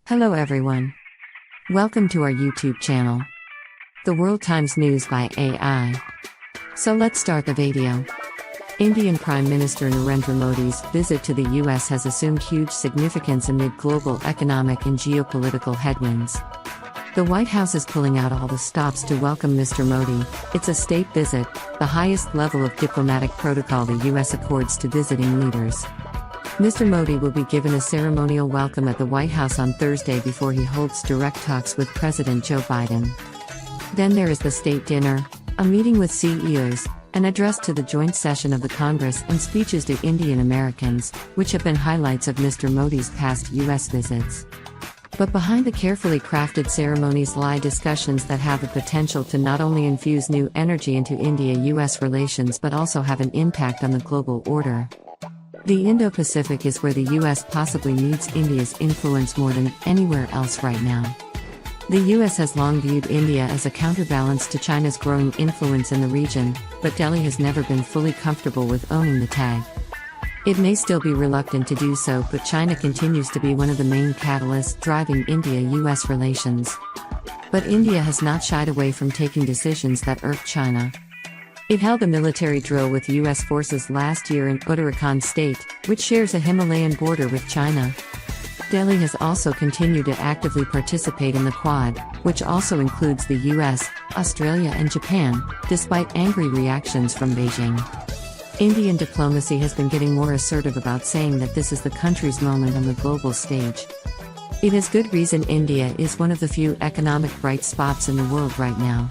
Hello everyone. Welcome to our YouTube channel, The World Times News by AI. So let's start the video. Indian Prime Minister Narendra Modi's visit to the US has assumed huge significance amid global economic and geopolitical headwinds. The White House is pulling out all the stops to welcome Mr. Modi. It's a state visit, the highest level of diplomatic protocol the US accords to visiting leaders. Mr. Modi will be given a ceremonial welcome at the White House on Thursday before he holds direct talks with President Joe Biden. Then there is the state dinner, a meeting with CEOs, an address to the joint session of the Congress and speeches to Indian Americans, which have been highlights of Mr. Modi's past US visits. But behind the carefully crafted ceremonies lie discussions that have the potential to not only infuse new energy into India-US relations but also have an impact on the global order. The Indo-Pacific is where the US possibly needs India's influence more than anywhere else right now. The US has long viewed India as a counterbalance to China's growing influence in the region, but Delhi has never been fully comfortable with owning the tag. It may still be reluctant to do so, but China continues to be one of the main catalysts driving India-US relations. But India has not shied away from taking decisions that irk China. It held a military drill with US forces last year in Uttarakhand state, which shares a Himalayan border with China. Delhi has also continued to actively participate in the Quad, which also includes the US, Australia and Japan, despite angry reactions from Beijing. Indian diplomacy has been getting more assertive about saying that this is the country's moment on the global stage. It has good reason. India is one of the few economic bright spots in the world right now.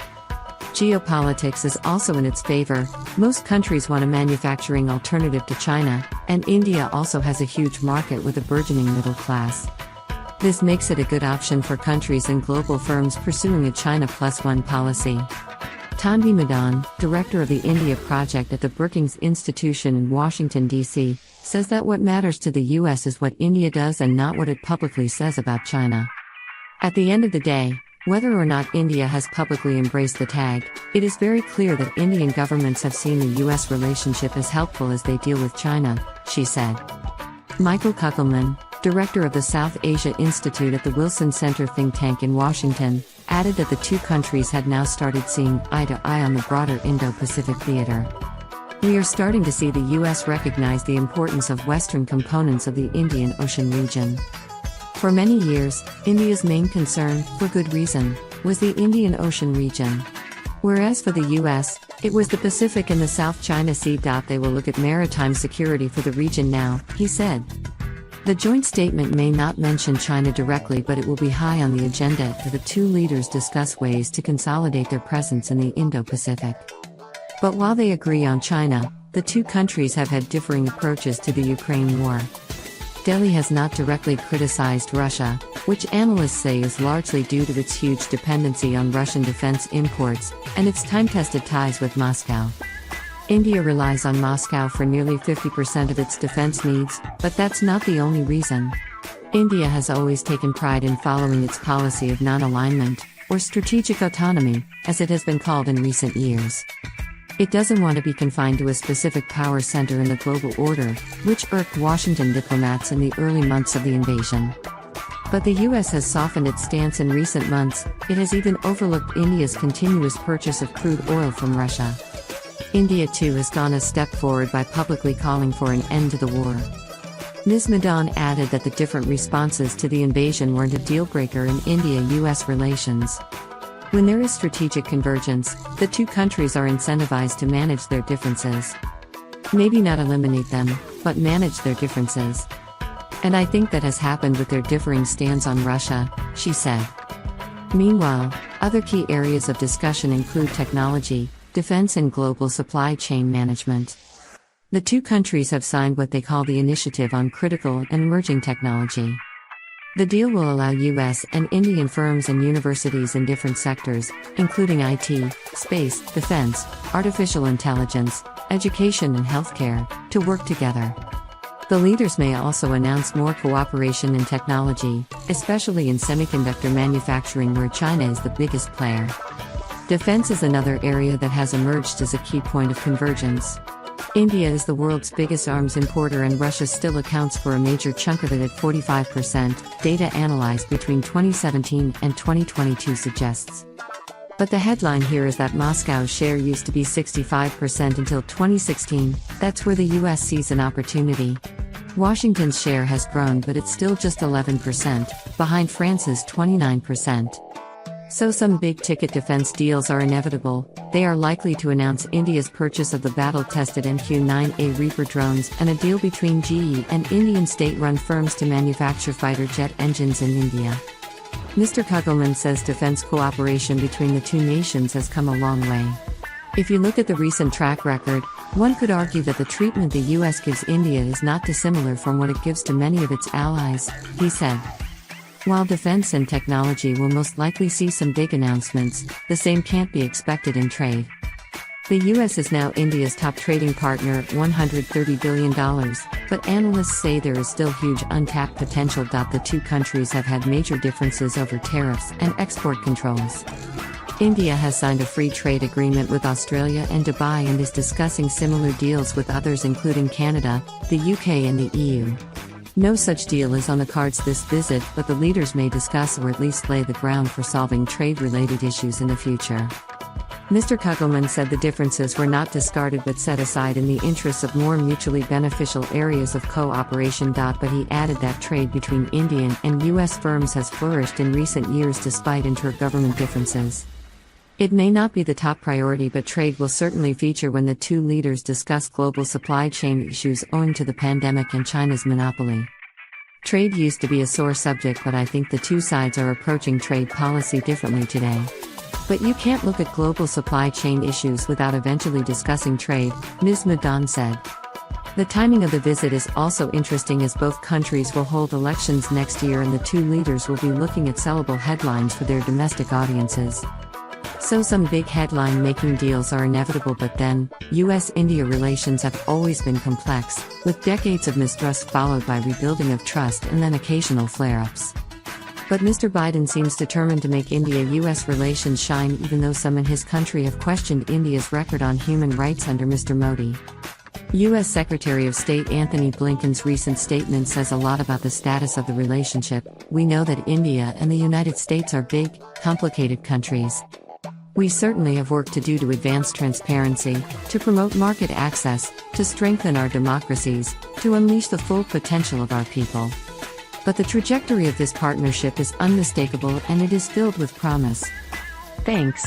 Geopolitics is also in its favor. Most countries want a manufacturing alternative to China, and India also has a huge market with a burgeoning middle class. This makes it a good option for countries and global firms pursuing a China Plus One policy. Tanvi Madan, director of the India Project at the Brookings Institution in Washington, D.C., says that what matters to the U.S. is what India does and not what it publicly says about China. At the end of the day, whether or not India has publicly embraced the tag, it is very clear that Indian governments have seen the U.S. relationship as helpful as they deal with China, she said. Michael Kuckelman, director of the South Asia Institute at the Wilson Center think tank in Washington, added that the two countries had now started seeing eye to eye on the broader Indo-Pacific theater. We are starting to see the U.S. recognize the importance of Western components of the Indian Ocean region. For many years, India's main concern, for good reason, was the Indian Ocean region. Whereas for the US, it was the Pacific and the South China Sea. They will look at maritime security for the region now, he said. The joint statement may not mention China directly, but it will be high on the agenda as the two leaders discuss ways to consolidate their presence in the Indo-Pacific. But while they agree on China, the two countries have had differing approaches to the Ukraine war. Delhi has not directly criticized Russia, which analysts say is largely due to its huge dependency on Russian defense imports, and its time-tested ties with Moscow. India relies on Moscow for nearly 50% of its defense needs, but that's not the only reason. India has always taken pride in following its policy of non-alignment, or strategic autonomy, as it has been called in recent years. It doesn't want to be confined to a specific power center in the global order, which irked Washington diplomats in the early months of the invasion. But the US has softened its stance in recent months. It has even overlooked India's continuous purchase of crude oil from Russia. India too has gone a step forward by publicly calling for an end to the war. Ms. Madan added that the different responses to the invasion weren't a deal-breaker in India-US relations. When there is strategic convergence, the two countries are incentivized to manage their differences. Maybe not eliminate them, but manage their differences. And I think that has happened with their differing stands on Russia, she said. Meanwhile, other key areas of discussion include technology, defense and global supply chain management. The two countries have signed what they call the Initiative on Critical and Emerging Technology. The deal will allow US and Indian firms and universities in different sectors, including IT, space, defense, artificial intelligence, education and healthcare, to work together. The leaders may also announce more cooperation in technology, especially in semiconductor manufacturing where China is the biggest player. Defense is another area that has emerged as a key point of convergence. India is the world's biggest arms importer and Russia still accounts for a major chunk of it at 45%, data analyzed between 2017 and 2022 suggests. But the headline here is that Moscow's share used to be 65% until 2016, that's where the US sees an opportunity. Washington's share has grown but it's still just 11%, behind France's 29%. So some big-ticket defense deals are inevitable. They are likely to announce India's purchase of the battle-tested MQ-9A Reaper drones and a deal between GE and Indian state-run firms to manufacture fighter jet engines in India. Mr. Kugelman says defense cooperation between the two nations has come a long way. If you look at the recent track record, one could argue that the treatment the US gives India is not dissimilar from what it gives to many of its allies, he said. While defense and technology will most likely see some big announcements, the same can't be expected in trade. The US is now India's top trading partner at $130 billion, but analysts say there is still huge untapped potential. The two countries have had major differences over tariffs and export controls. India has signed a free trade agreement with Australia and Dubai and is discussing similar deals with others including Canada, the UK and the EU. No such deal is on the cards this visit, but the leaders may discuss or at least lay the ground for solving trade-related issues in the future. Mr. Kugelman said the differences were not discarded but set aside in the interests of more mutually beneficial areas of cooperation. But he added that trade between Indian and US firms has flourished in recent years despite inter-government differences. It may not be the top priority, but trade will certainly feature when the two leaders discuss global supply chain issues owing to the pandemic and China's monopoly. Trade used to be a sore subject, but I think the two sides are approaching trade policy differently today. But you can't look at global supply chain issues without eventually discussing trade, Ms. Madan said. The timing of the visit is also interesting as both countries will hold elections next year and the two leaders will be looking at sellable headlines for their domestic audiences. So some big headline-making deals are inevitable, but then, US-India relations have always been complex, with decades of mistrust followed by rebuilding of trust and then occasional flare-ups. But Mr. Biden seems determined to make India-US relations shine, even though some in his country have questioned India's record on human rights under Mr. Modi. U.S. Secretary of State Antony Blinken's recent statement says a lot about the status of the relationship. We know that India and the United States are big, complicated countries. We certainly have work to do to advance transparency, to promote market access, to strengthen our democracies, to unleash the full potential of our people. But the trajectory of this partnership is unmistakable and it is filled with promise. Thanks.